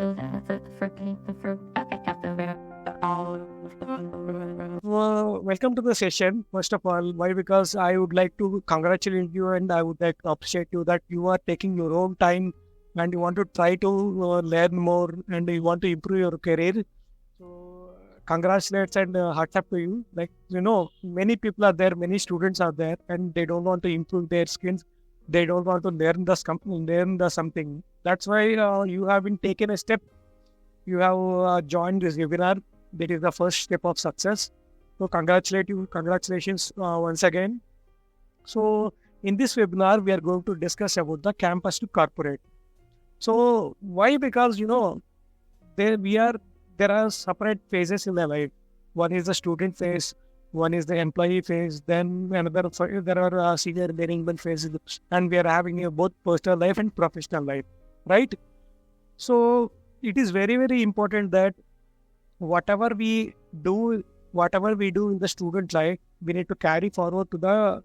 Welcome to the session. First of all, why? Because I would like to congratulate you and I would like to appreciate you that you are taking your own time and you want to try to learn more and you want to improve your career. So, congratulations and hearts up to you. Many people are there, many students are there, and they don't want to improve their skills. They don't want to learn the something. That's why you have been taken a step. You have joined this webinar. That is the first step of success. So congratulations once again. So in this webinar, we are going to discuss about the campus to corporate. So why? Because there are separate phases in the life. One is the student phase, one is the employee phase, then there are senior management phases, and we are having both personal life and professional life, right? So it is very, very important that whatever we do in the student life, we need to carry forward to the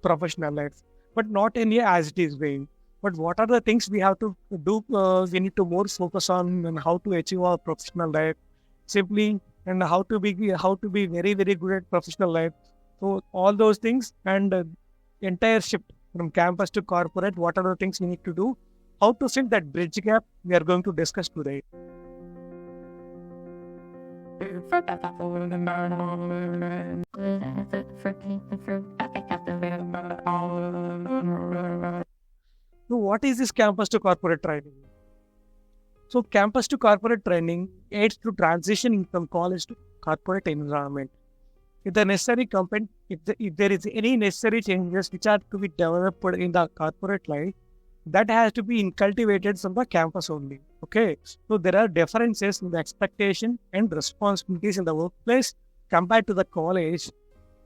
professional life, but not in a as it is way. But what are the things we have to do? We need to more focus on how to achieve our professional life simply, and how to be very, very good at professional life. So all those things and entire shift from campus to corporate. What are the things we need to do? How to fill that bridge gap? We are going to discuss today. So what is this campus to corporate training? So campus to corporate training aids to transitioning from college to corporate environment. If there is any necessary changes which are to be developed in the corporate life, that has to be cultivated from the campus only. Okay, so there are differences in the expectation and responsibilities in the workplace compared to the college.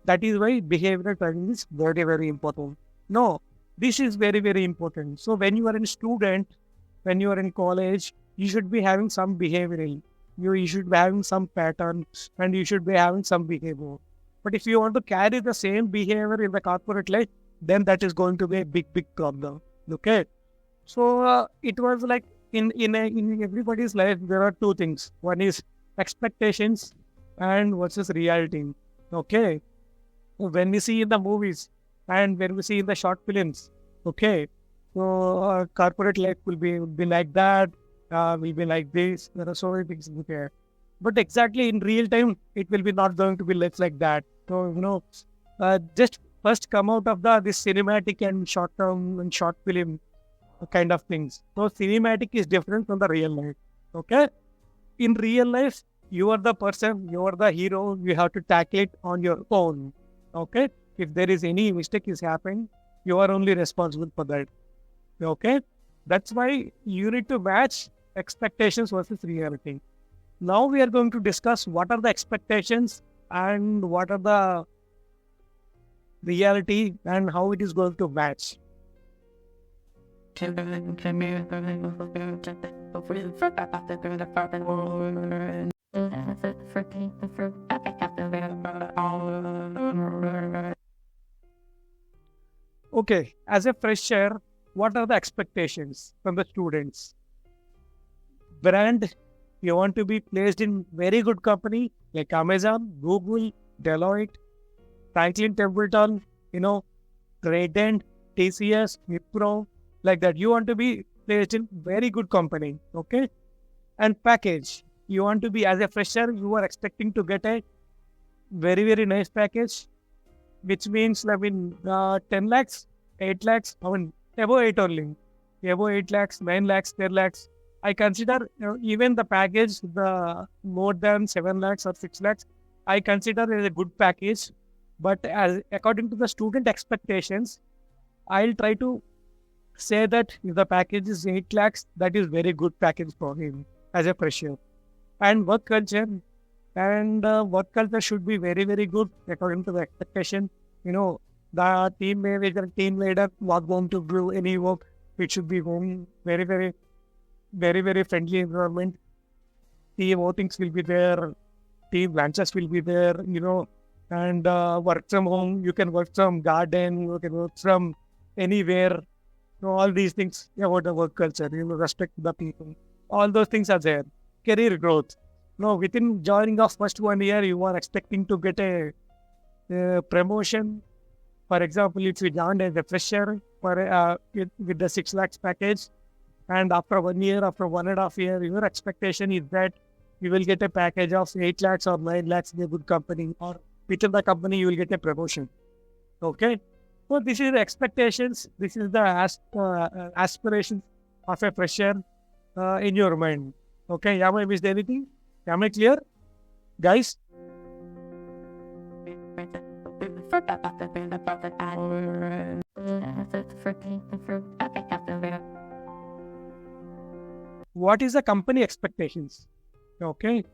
That is why behavioral training is very, very important. No, this is very, very important. So when you are a student, when you are in college, you should be having some behavioral. You should be having some pattern and you should be having some behavior. But if you want to carry the same behavior in the corporate life, then that is going to be a big, big problem. Okay, so it was like in everybody's life there are two things. One is expectations and versus reality. Okay, when we see in the movies and when we see in the short films, okay, so corporate life will be like that, will be like this. There are so many things there, but exactly in real time it will be not going to be like that. So just first come out of this cinematic and short term and short film kind of things. So cinematic is different from the real life. Okay, in real life you are the person, you are the hero. You have to tackle it on your own. Okay, if there is any mistake is happening, you are only responsible for that. Okay, that's why you need to match expectations versus reality. Now we are going to discuss what are the expectations and what are the reality and how it is going to match. Okay, as a fresher, what are the expectations from the students? Brand, you want to be placed in very good company like Amazon, Google, Deloitte, Franklin Templeton, Trident, TCS, Wipro, like that. You want to be placed in very good company, okay? And package, you want to be as a fresher, you are expecting to get a very, very nice package, which means 10 lakhs, 8 lakhs, above 8 only, above 8 lakhs, 9 lakhs, 10 lakhs. I consider even the package, the more than 7 lakhs or 6 lakhs, I consider as a good package. But according to the student expectations, I'll try to say that if the package is 8 lakhs, that is very good package for him as a fresher. And work culture should be very, very good according to the expectation. The team manager, team leader not going to do any work. It should be very, very, very, very, very friendly environment. Team outings will be there. Team lunches will be there, and work from home. You can work from garden. You can work from anywhere. All these things about the work culture, respect the people. all those things are there. Career growth. No, within joining of first 1 year, you are expecting to get a promotion. For example, if you joined as a fresher with the 6 lakhs package, and after 1 year, after 1.5 years, your expectation is that you will get a package of 8 lakhs or 9 lakhs in a good company, or within the company, you will get a promotion. Okay. So this is the expectations. This is the aspirations of a fresher in your mind. Okay. Am I missed anything? Am I clear? Guys? What is the company expectations? Okay.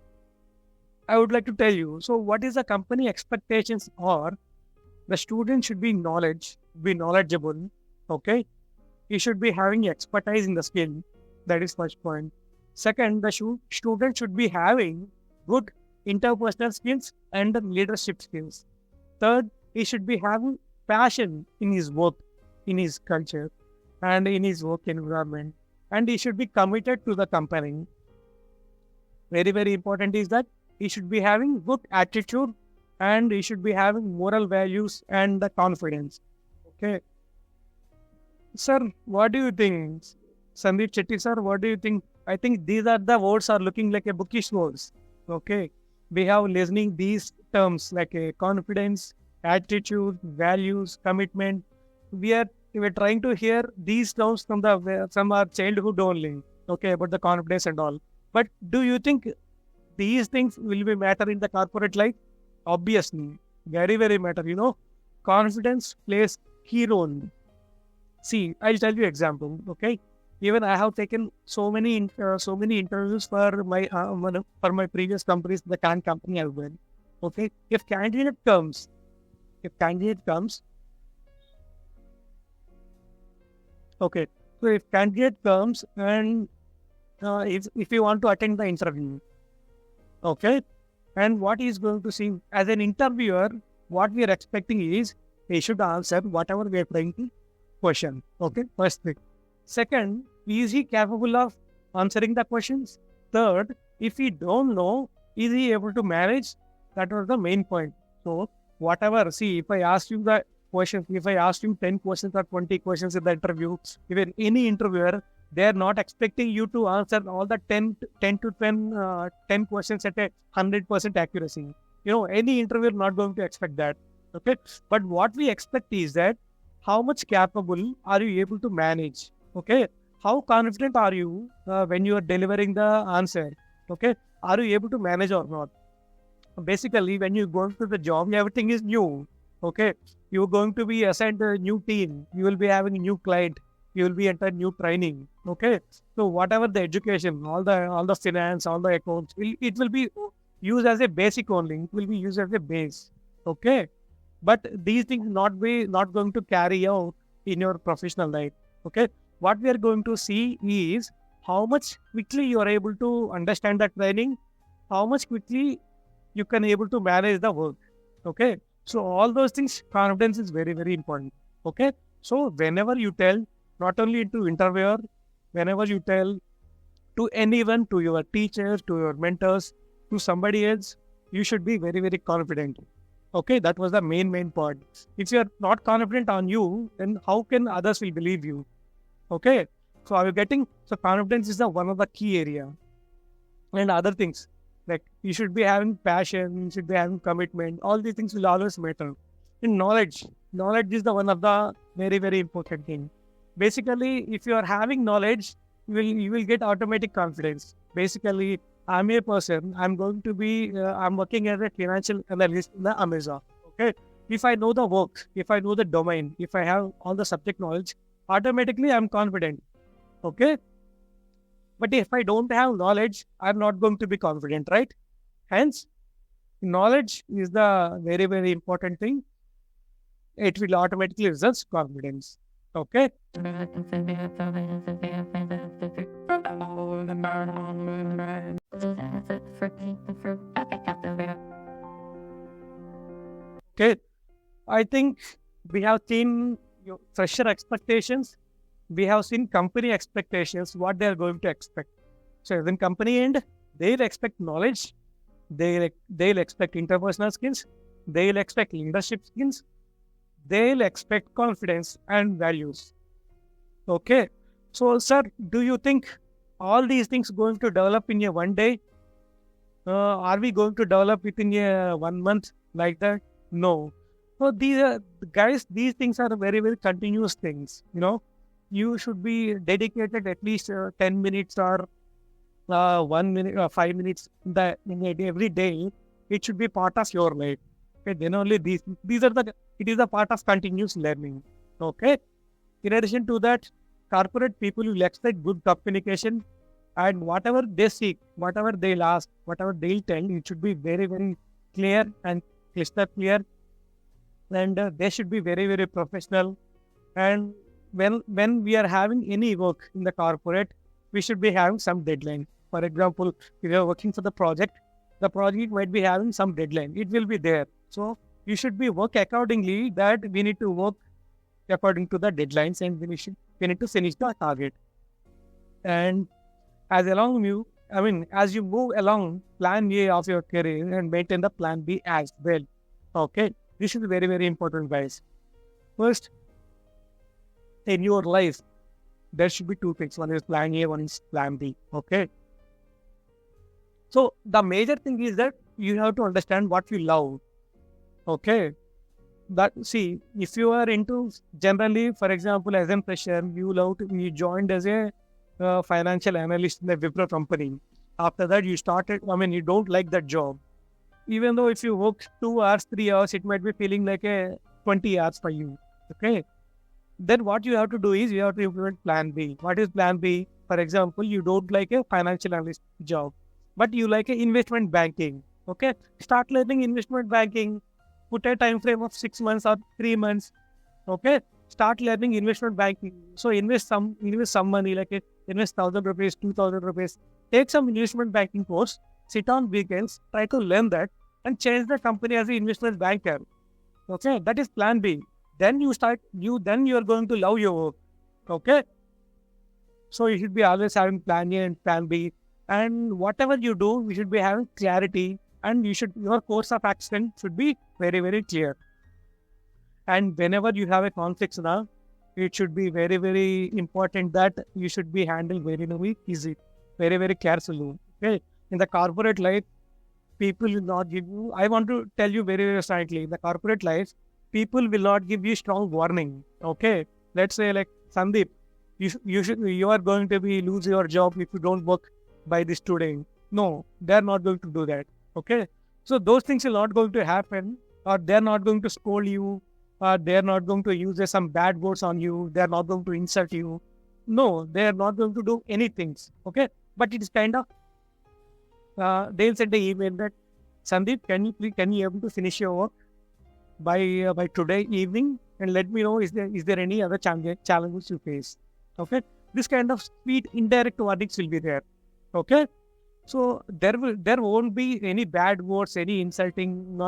I would like to tell you. So what is the company expectations are? The student should be knowledgeable. Okay. He should be having expertise in the skill. That is first point. Second, the student should be having good interpersonal skills and leadership skills. Third, he should be having passion in his work, in his culture, and in his work environment. And he should be committed to the company. Very, very important is that he should be having good attitude, and he should be having moral values and the confidence. Okay. Sir, what do you think? Sandeep Chetty, sir, what do you think? I think these are the words are looking like a bookish words. Okay. We have listening these terms like a confidence, attitude, values, commitment. We're trying to hear these terms from our childhood only. Okay, about the confidence and all. But do you think these things will be matter in the corporate life? Obviously, very, very matter. Confidence plays key role. See, I'll tell you example. Okay, even I have taken so many interviews for my previous companies, the current company as well. Okay, if candidate comes, okay, so if candidate comes and if you want to attend the interview, okay, and what he is going to see as an interviewer, what we are expecting is he should answer whatever we are trying to question. Okay, first thing. Second, is he capable of answering the questions? Third, if he don't know, is he able to manage? That was the main point. So whatever, see, if I ask you the questions, if I ask you 10 questions or 20 questions in the interview, even any interviewer, they are not expecting you to answer all the 10 to 10 questions at a 100% accuracy. Any interviewer not going to expect that. Okay. But what we expect is that how much capable are you able to manage? Okay. How confident are you when you are delivering the answer? Okay. Are you able to manage or not? Basically, when you go into the job, everything is new. Okay. You're going to be assigned a new team. You will be having a new client. You will be entering new training. Okay. So whatever the education, all the finance, all the accounts, it will be used as a basic only. It will be used as a base. Okay. But these things not going to carry out in your professional life. Okay. What we are going to see is how much quickly you are able to understand the training, how much quickly you can able to manage the work. Okay. So all those things, confidence is very, very important. Okay. So whenever you tell, not only to interviewer, whenever you tell to anyone, to your teachers, to your mentors, to somebody else, you should be very, very confident. Okay. That was the main point. If you are not confident on you, then how can others will believe you? Okay. So are you getting? So confidence is one of the key area. And other things, like you should be having passion, you should be having commitment. All these things will always matter. In knowledge is the one of the very, very important thing. Basically, if you are having knowledge, you will get automatic confidence. Basically, I'm a person. I'm working as a financial analyst in the Amazon. Okay. If I know the work, if I know the domain, if I have all the subject knowledge, automatically I'm confident. Okay. But if I don't have knowledge, I'm not going to be confident, right? Hence, knowledge is the very, very important thing. It will automatically result confidence. Okay. Okay. I think we have seen fresher expectations. We have seen company expectations, what they are going to expect. So as in company end, they'll expect knowledge, they'll expect interpersonal skills, they'll expect leadership skills, they'll expect confidence and values. Okay. So, sir, do you think all these things going to develop in a one day? Are we going to develop within a 1 month like that? No. So these are guys. These things are very very continuous things. You should be dedicated at least 10 minutes or 1 minute or 5 minutes every day. It should be part of your life. Okay, then only these are the. It is a part of continuous learning. Okay. In addition to that, corporate people will expect good communication, and whatever they seek, whatever they'll ask, whatever they'll tell, it should be very, very clear and crystal clear, and they should be very, very professional. And when we are having any work in the corporate, we should be having some deadline. For example, if you are working for the project might be having some deadline. It will be there. So you should be work accordingly that we need to work according to the deadlines, and we need to finish the target. And as you move along plan A of your career and maintain the plan B as well. Okay, this is very very important, guys. First, in your life, there should be two things. One is plan A, one is plan B. Okay. So the major thing is that you have to understand what you love. Okay. If you are into generally, for example, as a fresher, you joined as a financial analyst in a Wipro company. After that, you don't like that job. Even though if you work 2 hours, 3 hours, it might be feeling like a 20 hours for you. Okay. Then what you have to do is you have to implement plan B. What is plan B? For example, you don't like a financial analyst job, but you like a investment banking. Okay. Start learning investment banking. Put a time frame of 6 months or 3 months. Okay. Start learning investment banking. So invest some money, invest 1,000 rupees, 2,000 rupees. Take some investment banking course. Sit on weekends. Try to learn that and change the company as an investment banker. Okay. That is plan B. Then you are going to love your work. Okay. So you should be always having plan A and plan B. And whatever you do, you should be having clarity, and your course of action should be very, very clear. And whenever you have a conflict now, it should be very, very important that you should be handled very, very easy, very, very carefully. Okay. In the corporate life, people will not give you, I want to tell you very, very frankly, in the corporate life, people will not give you strong warning. Okay. Let's say like Sandeep, you are going to lose your job if you don't work by this today. No, they're not going to do that. Okay. So those things are not going to happen, or they're not going to scold you, or they're not going to use some bad words on you. They're not going to insult you. No, they're not going to do anything. Okay. But it's kind of, they'll send an email that, Sandeep, can you able to finish your work by today evening, and let me know is there any other challenges you face. Okay. This kind of sweet indirect warnings will be there. Okay. So there won't be any bad words, any insulting,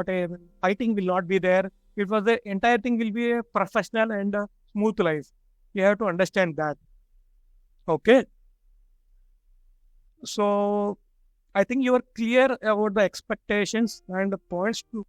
fighting will not be there. The entire thing will be a professional and a smooth life. You have to understand that. Okay. So I think you are clear about the expectations and the points to.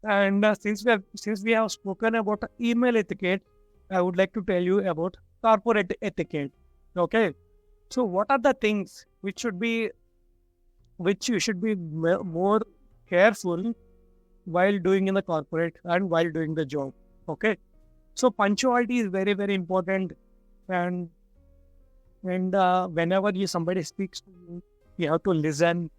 And since we have spoken about email etiquette, I would like to tell you about corporate etiquette. Okay. So what are the things which you should be more careful while doing in the corporate and while doing the job? Okay. So punctuality is very, very important. And whenever somebody speaks to you, you have to listen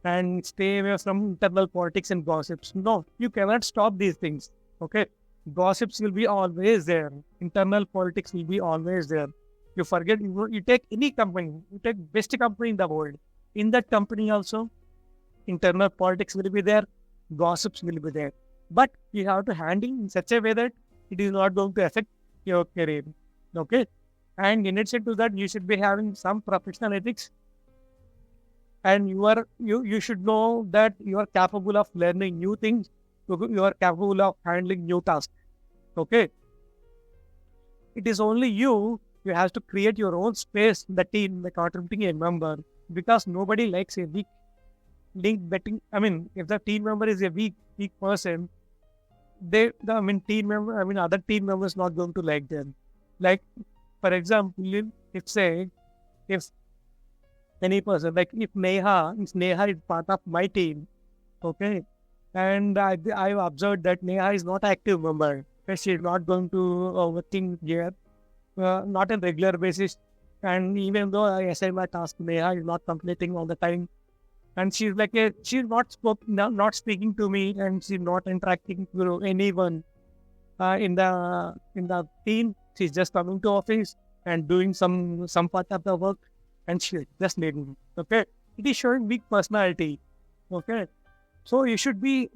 and stay away from internal politics and gossips. No, you cannot stop these things. Okay. Gossips will be always there. Internal politics will be always there. You forget, you take any company, you take best company in the world. In that company also, internal politics will be there, gossips will be there. But you have to handle in such a way that it is not going to affect your career. Okay. And in addition to that, you should be having some professional ethics. and you should know that you are capable of learning new things. You are capable of handling new tasks. Okay, it is only you have to create your own space in the team by contributing a member, because nobody likes a weak link betting. I mean, if the team member is a weak person, other team members not going to like them. Like, for example, if any person, like if Neha is part of my team, okay, and I've observed that Neha is not active member, because she is not going to working here, not on regular basis, and even though I assign my task, Neha is not completing all the time, and she's not speaking to me, and she's not interacting with anyone in the team. She's just coming to office and doing some part of the work, and she's just leaving. Okay, it is showing weak personality. Okay, so you should be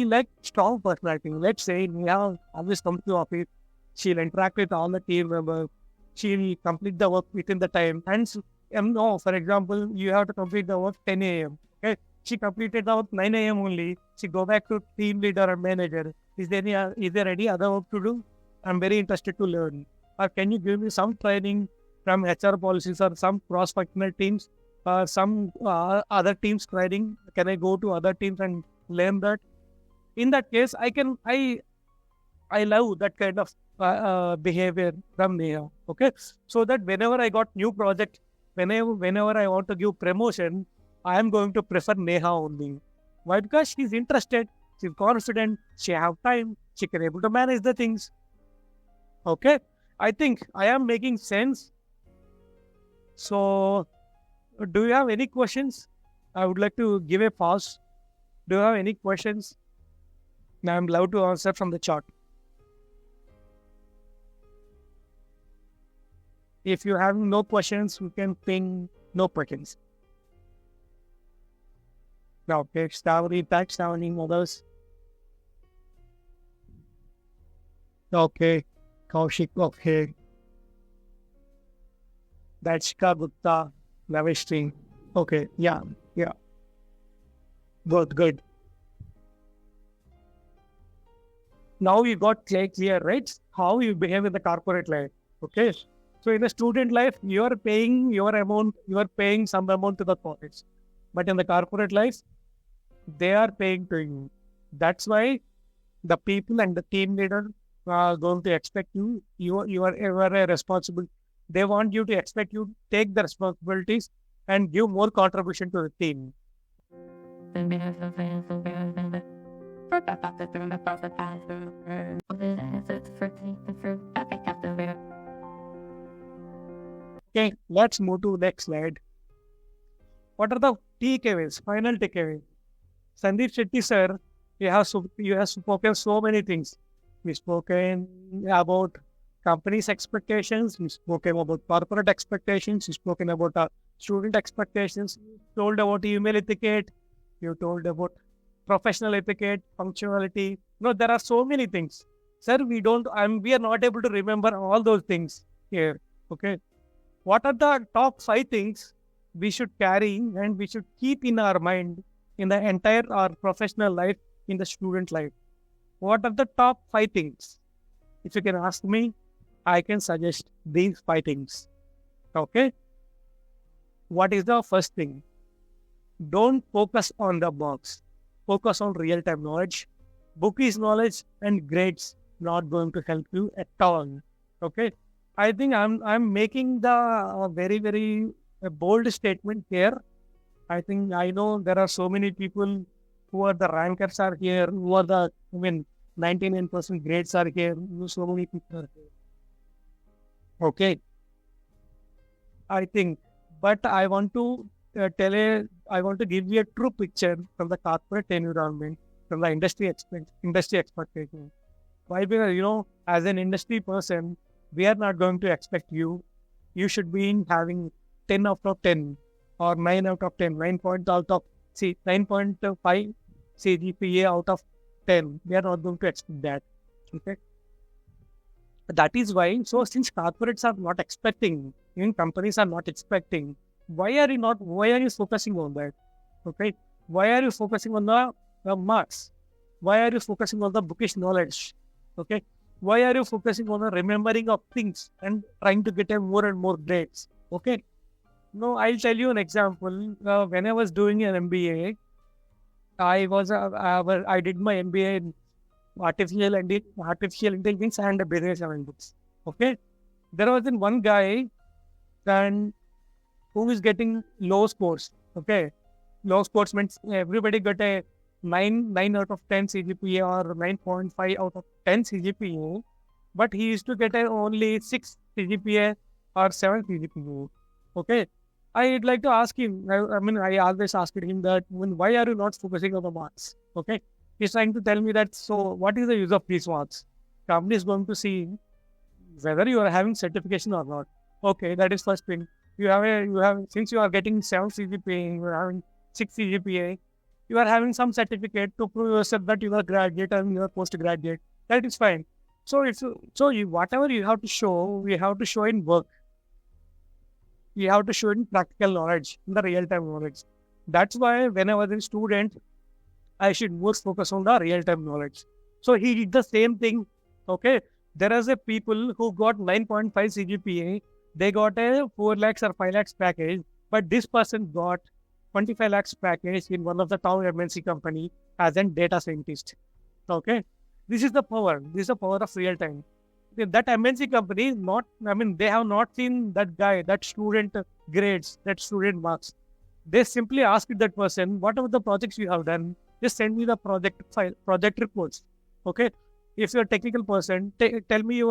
like strong personality. Let's say Neha always comes to office. She'll interact with all the team members. She'll complete the work within the time. And no, for example, you have to complete the work 10 a.m. Okay, she completed the work 9 a.m. only. She go back to team leader or manager. Is there any other work to do? I'm very interested to learn. Or can you give me some training from HR policies or some cross-functional teams or some other teams training? Can I go to other teams and learn that? In that case, I love that kind of behavior from Neha. Okay, so that whenever I got new project, whenever I want to give promotion, I am going to prefer Neha only. Why? Because she's interested, she's confident, she have time, she can able to manage the things. Okay, I think I am making sense. So, do you have any questions? I would like to give a pause. Do you have any questions? Now I'm allowed to answer from the chat. If you have no questions, you can ping no questions. Now, text down in others. Okay, Kaushik, okay. That's Shika Gupta, Lavishri. Okay, yeah. Good. Now you got clear, right? How you behave in the corporate life. Okay. So in the student life, you are paying your amount, you are paying some amount to the college. But in the corporate life, they are paying to you. That's why the people and the team leader are going to expect you are a responsible. They want you to expect you take the responsibilities and give more contribution to the team. Okay, let's move to next slide. What are the takeaways, final takeaways? Sandeep Shetty sir, you have spoken so many things. We spoken about companies' expectations. We spoken about corporate expectations. We spoken about student expectations. You told about email etiquette. You told about professional etiquette, punctuality. No, there are so many things, sir. We are not able to remember all those things here. Okay, what are the top 5 things we should carry and we should keep in our mind in the entire our professional life, in the student life? What are the top 5 things? If you can ask me, I can suggest these 5 things. Okay. What is the first thing? Don't focus on the box. Focus on real-time knowledge. Bookish knowledge and grades not going to help you at all. Okay. I think I'm making the very bold statement here. I think I know there are so many people who are the rankers are here, who are 99% grades are here, so many people are here. Okay. I think, but I want to I want to give you a true picture from the corporate environment, from the industry expectation. Why? Because, as an industry person, we are not going to expect you. You should be having 10 out of 10 or 9 out of 10, 9 points out of 9.5 CGPA out of 10. We are not going to expect that. Okay. That is why, so since corporates are not expecting, even companies are not expecting, why are you focusing on that? Okay. Why are you focusing on the marks? Why are you focusing on the bookish knowledge? Okay. Why are you focusing on the remembering of things and trying to get a more and more grades? Okay. No, I'll tell you an example. When I was doing an MBA, I did my MBA in artificial intelligence and business analytics. Okay. There was one guy and who is getting low scores. Okay. Low scores means everybody got a 9 out of 10 CGPA or 9.5 out of 10 CGPA, but he used to get only 6 CGPA or 7 CGPA. Okay. I'd like to ask him, I always asked him that, why are you not focusing on the marks? Okay. He's trying to tell me that, so what is the use of these marks? Company is going to see whether you are having certification or not. Okay, that is first thing. Since you are getting 7 CGPA, you are having 6 CGPA, you are having some certificate to prove yourself that you are graduate and you are postgraduate. That is fine. So whatever you have to show, we have to show in work. You have to show in practical knowledge, in the real-time knowledge. That's why when I was a student, I should more focus on the real-time knowledge. So he did the same thing. Okay. There is a people who got 9.5 CGPA, they got a 4 lakhs or 5 lakhs package, but this person got 25 lakhs package in one of the town MNC company as a data scientist. Okay. This is the power. This is the power of real-time. That MNC company, they have not seen that guy, that student grades, that student marks. They simply asked that person, whatever the projects you have done, just send me the project file, project reports. Okay. If you're a technical person, tell me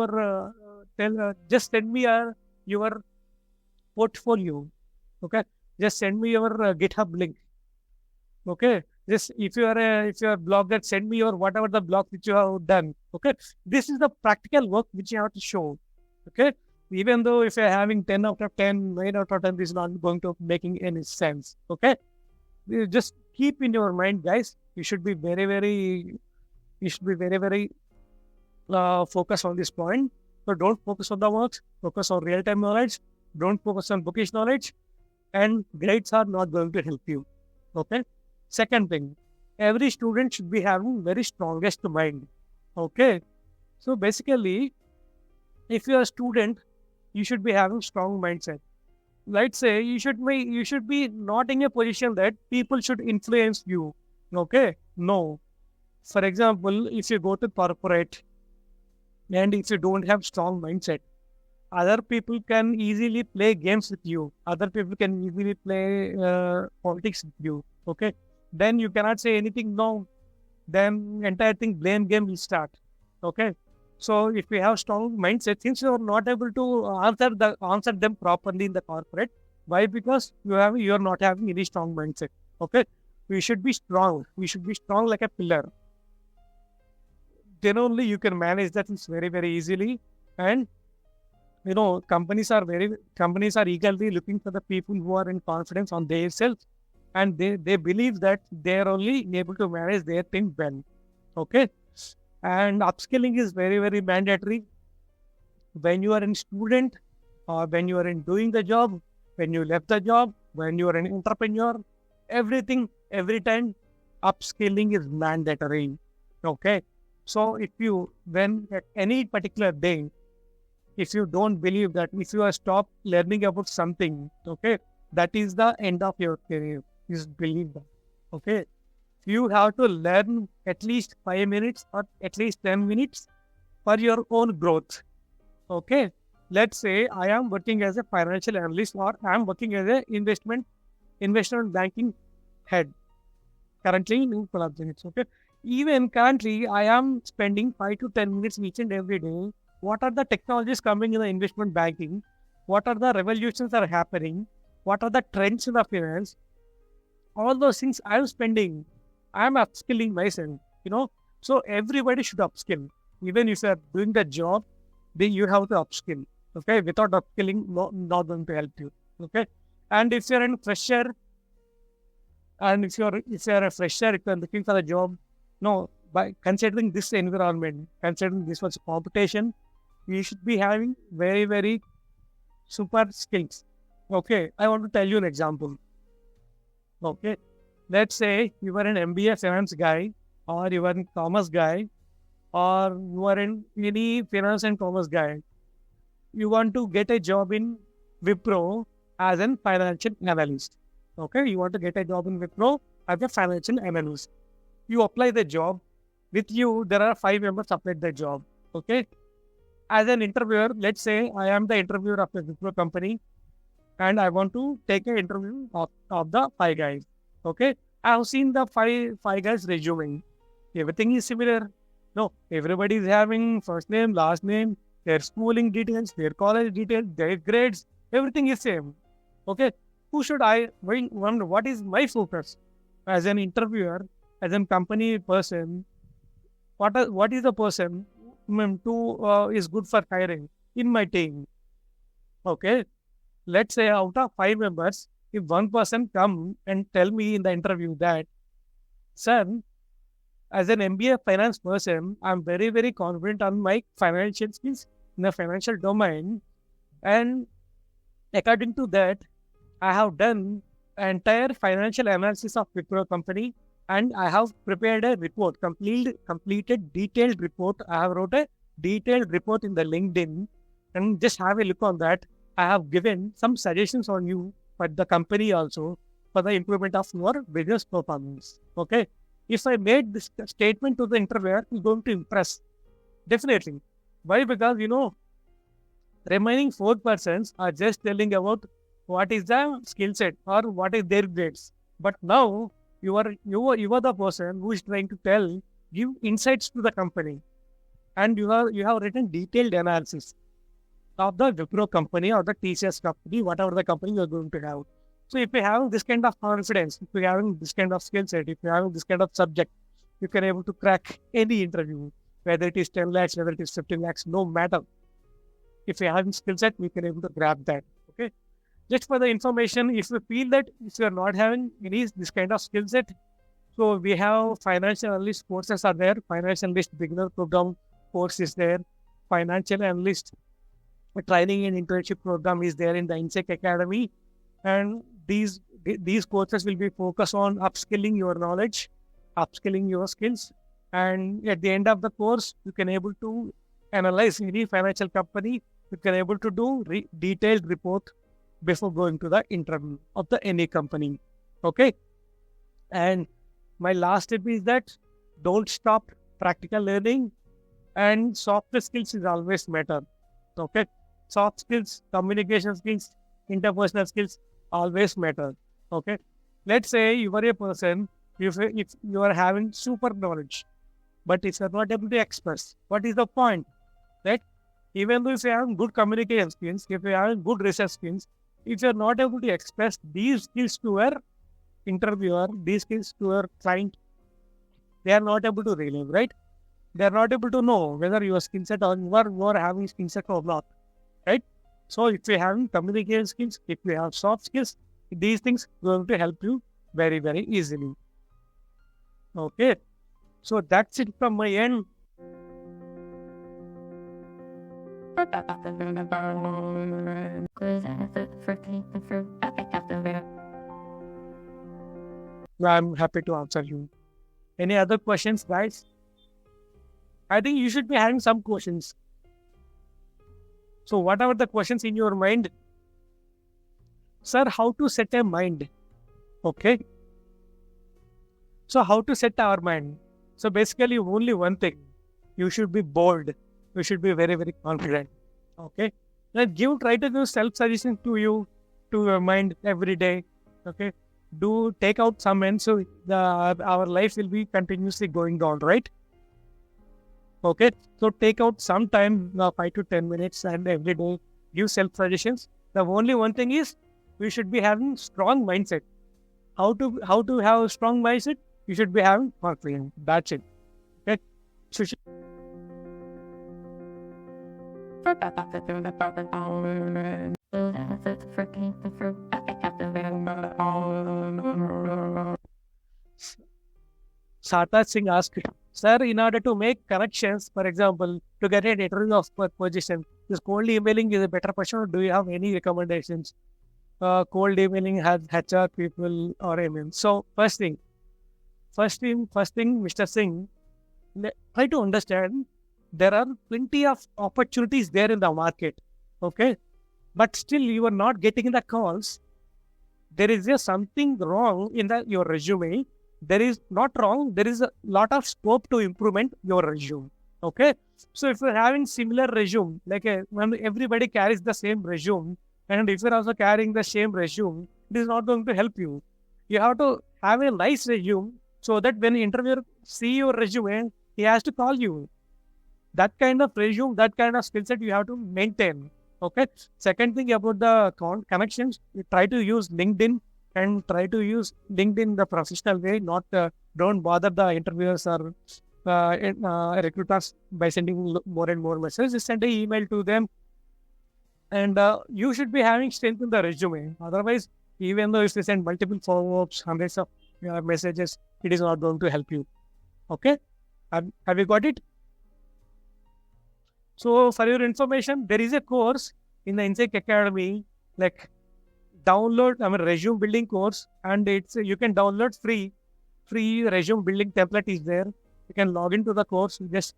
just send me your portfolio. Okay. Just send me your GitHub link. Okay. Just if you are a blogger, send me your whatever the blog which you have done. Okay. This is the practical work which you have to show. Okay. Even though if you're having 10 out of 10, 9 out of 10, this is not going to making any sense. Okay. You just keep in your mind, guys. You should be very, very focused on this point. So don't focus on the works, focus on real-time knowledge. Don't focus on bookish knowledge, and grades are not going to help you. Okay. Second thing, every student should be having very strongest mind. Okay. So basically, if you are a student, you should be having strong mindset. Let's say you should be not in a position that people should influence you. Okay. No. For example, if you go to corporate and if you don't have strong mindset, other people can easily play games with you. Other people can easily play politics with you. Okay. Then you cannot say anything no. Then entire thing blame game will start. Okay. So if you have strong mindset, since you are not able to answer them properly in the corporate, why? Because you are not having any strong mindset. Okay. We should be strong. We should be strong like a pillar. Then only you can manage that very, very easily. And companies are eagerly looking for the people who are in confidence on themselves, and they believe that they are only able to manage their thing well. Okay. And upskilling is very, very mandatory. When you are a student or when you are in doing the job, when you left the job, when you are an entrepreneur, every time upskilling is mandatory. Okay. So when at any particular day, if you don't believe that, if you are stopped learning about something, okay, that is the end of your career. Just believe that. Okay. You have to learn at least 5 minutes or at least 10 minutes for your own growth. Okay. Let's say I am working as a financial analyst or I am working as an investment banking head currently in Colabs. Okay. Even currently, I am spending 5 to 10 minutes each and every day. What are the technologies coming in the investment banking? What are the revolutions that are happening? What are the trends in the finance? All those things I am spending. I am upskilling myself, So everybody should upskill. Even if you are doing the job, then you have to upskill. Okay. Without upskilling, not going to help you. Okay. And if you are a fresher, if you are a fresher, if you are looking for a job, by considering this environment, considering this was competition, you should be having very, very super skills. Okay, I want to tell you an example. Okay, let's say you are an MBA finance guy, or you are a commerce guy, or you are in any finance and commerce guy. You want to get a job in Wipro as a financial analyst. Okay, you want to get a job in Wipro as a financial analyst. You apply the job. With you, there are 5 members applied the job. Okay, as an interviewer, let's say I am the interviewer of the Wipro company, and I want to take an interview of the 5 guys. Okay, I have seen the five guys resume. Everything is similar. No, everybody is having first name, last name, their schooling details, their college details, their grades, everything is same. Okay, who should I wonder what is my focus as an interviewer, as a company person? What is the person who is good for hiring in my team? Okay, let's say out of 5 members, if one person come and tell me in the interview that, sir, as an MBA finance person, I'm very, very confident on my financial skills in the financial domain. And according to that, I have done entire financial analysis of Wipro company, and I have prepared a report, completed detailed report. I have wrote a detailed report in the LinkedIn, and just have a look on that. I have given some suggestions on you for the company also for the improvement of your business performance. Okay. If I made this statement to the interviewer, he's going to impress. Definitely. Why? Because, remaining 4 persons are just telling about what is the skill set or what is their grades. But now you are the person who is trying to give insights to the company, and you have written detailed analysis of the Wipro company or the TCS company, whatever the company you are going to have. So if you have this kind of confidence, if you have this kind of skill set, if you have this kind of subject, you can able to crack any interview, whether it is 10 lakhs, whether it is 15 lakhs, no matter. If you have skill set, we can able to grab that. Okay. Just for the information, if you feel that if you are not having this kind of skill set, so we have financial analyst courses are there, financial analyst beginner program course is there, financial analyst training and internship program is there in the inSAKE Academy, and these courses will be focused on upskilling your knowledge, upskilling your skills, and at the end of the course, you can able to analyze any financial company. You can able to do detailed report before going to the interview of the any company. Okay, and my last tip is that don't stop practical learning, and soft skills is always matter. Okay, soft skills, communication skills, interpersonal skills always matter. Okay, let's say you are a person, if you are having super knowledge, but if you are not able to express, what is the point? Right? Even though if you have good communication skills, if you have good research skills, if you are not able to express these skills to your interviewer, these skills to your client, they are not able to relate, right? They are not able to know whether your skill set or you are having skill set or not, right? So if you have communication skills, if you have soft skills, these things are going to help you very, very easily. Okay, so that's it from my end. I'm happy to answer you. Any other questions, guys? I think you should be having some questions. So whatever the questions in your mind, sir, how to set a mind? Okay. So how to set our mind? So basically only one thing, you should be bold. You should be very, very confident. Okay. Now try to do self-suggestion to your mind every day. Okay. Take out some and so our life will be continuously going on, right? Okay, so take out some time, 5 to 10 minutes, and every day give self-suggestions. The only one thing is we should be having strong mindset. How to have a strong mindset? You should be having confidence. That's it. Okay. So Sartaj Singh asked, sir, in order to make corrections, for example, to get an interview of position, is cold emailing is a better question, or do you have any recommendations? cold emailing has HR people or email. So first thing, Mr. Singh, try to understand there are plenty of opportunities there in the market. Okay, but still you are not getting the calls. There is just something wrong in your resume. There is not wrong. There is a lot of scope to improvement your resume. Okay, so if you're having similar resume, like when everybody carries the same resume, and if you're also carrying the same resume, it is not going to help you. You have to have a nice resume so that when the interviewer see your resume, he has to call you. That kind of resume, that kind of skill set you have to maintain. Okay. Second thing about the connections, you try to use LinkedIn and try to use LinkedIn the professional way, not don't bother the interviewers or recruiters by sending more and more messages. Just send an email to them, and you should be having strength in the resume. Otherwise, even though if you send multiple follow-ups, hundreds of messages, it is not going to help you. Okay, have you got it? So for your information, there is a course in the inSAKE Academy, like resume building course, and it's you can download free resume building template is there. You can log into the course, just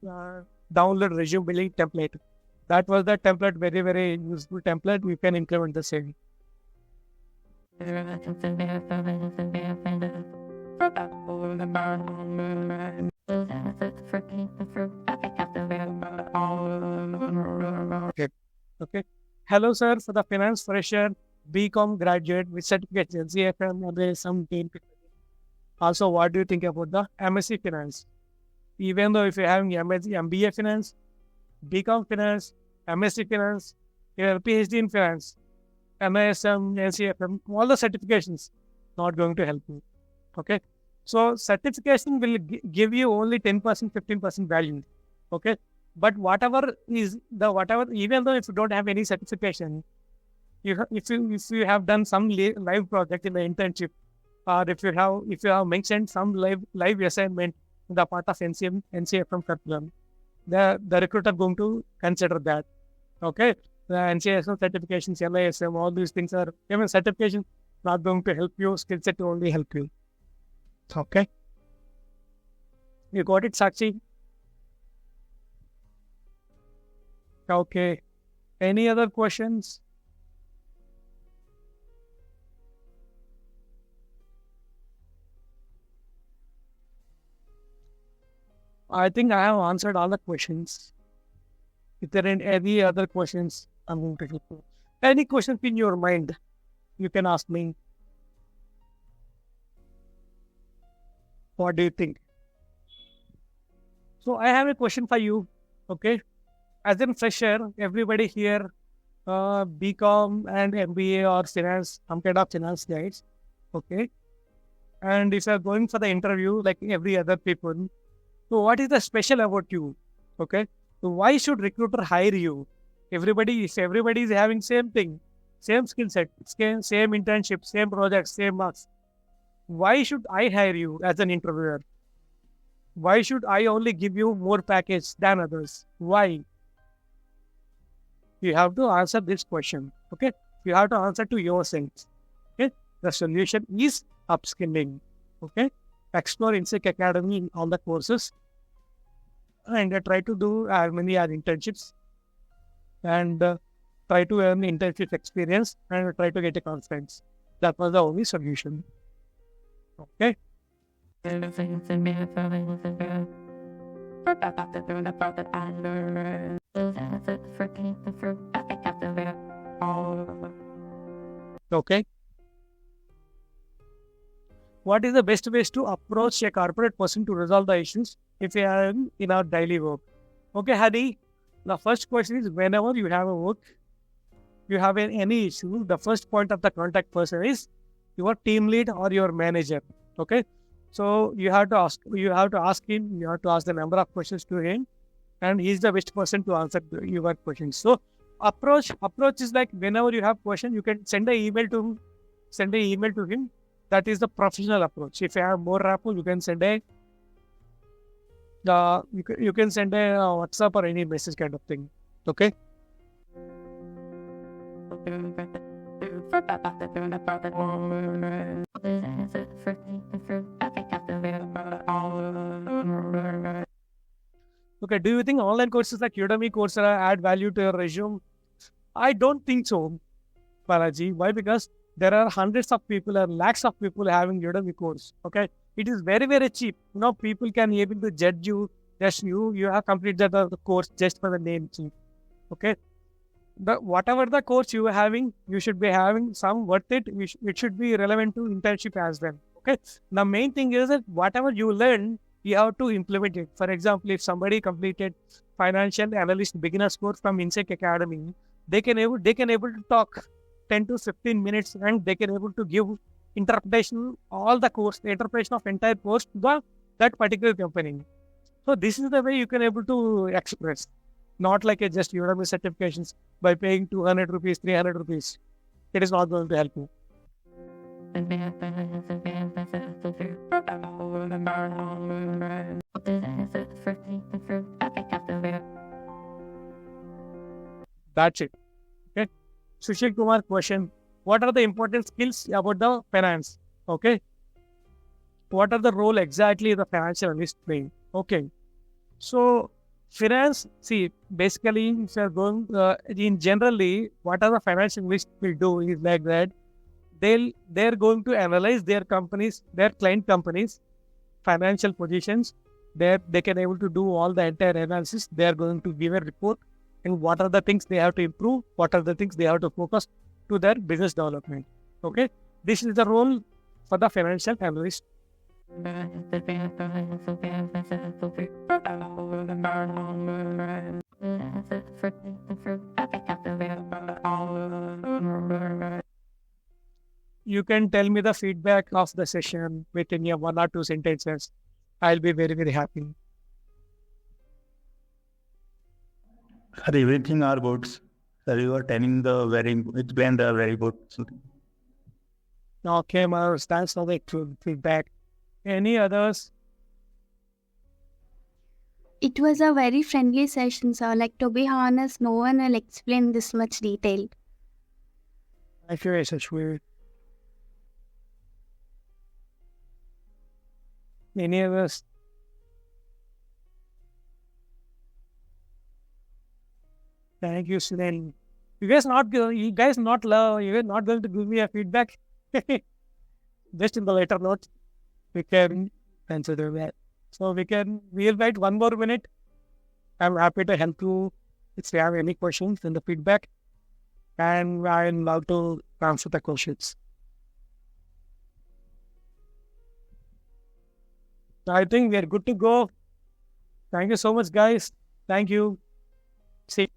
download resume building template. That was the template, very, very useful template. You can implement the same. Okay. Hello, sir. For the finance fresher, BCom graduate with certificate NCFM and some team. Also, what do you think about the MSc finance? Even though if you're having MBA finance, BCom finance, MSc finance, you have PhD in finance, MISM, NCFM, all the certifications not going to help you. Okay. So certification will give you only 10%, 15% value. Okay. But whatever, even though if you don't have any certification, if you have done some live project in the internship, or if you have mentioned some live assignment in the part of NCFM curriculum, the recruiter going to consider that. Okay, the NCSM certifications, LISM, all these things are even certification not going to help you. Skill set will only help you. Okay, you got it, Sakshi? Okay. Any other questions? I think I have answered all the questions. If there are any other questions, I'm going to help you. Any questions in your mind, you can ask me. What do you think? So I have a question for you. Okay. As a fresher, everybody here, BCom and MBA or finance, some kind of finance guys. Okay. And if you are going for the interview like every other people, so what is the special about you? Okay. So why should recruiter hire you? If everybody is having same thing, same skill set, same internship, same project, same marks. Why should I hire you as an interviewer? Why should I only give you more package than others? Why? You have to answer this question. Okay. You have to answer to yourself. Okay. The solution is upskilling. Okay. Explore inSAKE Academy in all the courses and try to do as many as internships and try to earn internship experience and try to get a conference. That was the only solution. Okay. Okay. What is the best ways to approach a corporate person to resolve the issues if you are in our daily work? Okay, Hadi, the first question is whenever you have a work, you have any issue, the first point of the contact person is your team lead or your manager. Okay. So you have to ask him, you have to ask the number of questions to him, and he's the best person to answer your questions. So approach is like whenever you have question, you can send an email to him. That is the professional approach. If you have more rapport, you can send a WhatsApp or any message kind of thing. Okay. Okay, do you think online courses like Udemy, Coursera add value to your resume? I don't think so, Balaji. Why? Because there are hundreds of people or lakhs of people having Udemy course. Okay, it is very very cheap. People can able to judge you. Just you have completed the course just for the name. Okay, whatever the course you are having, you should be having some worth it. It should be relevant to internship as well. Okay, the main thing is that whatever you learn, you have to implement it. For example, if somebody completed financial analyst beginners course from inSAKE Academy, they can able to talk 10 to 15 minutes, and they can able to give interpretation all the course, the interpretation of entire course to that particular company. So this is the way you can able to express, not like a just Udemy certifications by paying 200 rupees, 300 rupees. It is not going to help you. That's it. Okay. Sushil Kumar question. What are the important skills about the finance? Okay. What are the role exactly the financial analyst playing? Okay. So finance, see, basically, if you're going in generally, what are the financial analysts will do is like that. They're going to analyze their companies, their client companies, financial positions. They can able to do all the entire analysis. They are going to give a report, and what are the things they have to improve, what are the things they have to focus to their business development. Okay, this is the role for the financial analyst. You can tell me the feedback of the session within your 1 or 2 sentences. I'll be very, very happy. Sir, everything are good. Sir, you are telling explain the very good. Okay, Mars, thanks for the feedback. Any others? It was a very friendly session, sir. Like, to be honest, no one will explain this much detail. Thank you, Yashashwi. Any others? Thank you, Sunil. You guys not going to give me a feedback. Just in the later note, we can consider that. So we'll wait 1 more minute. I'm happy to help you if you have any questions in the feedback, and I'm allowed to answer the questions. I think we are good to go. Thank you so much, guys. Thank you. See you.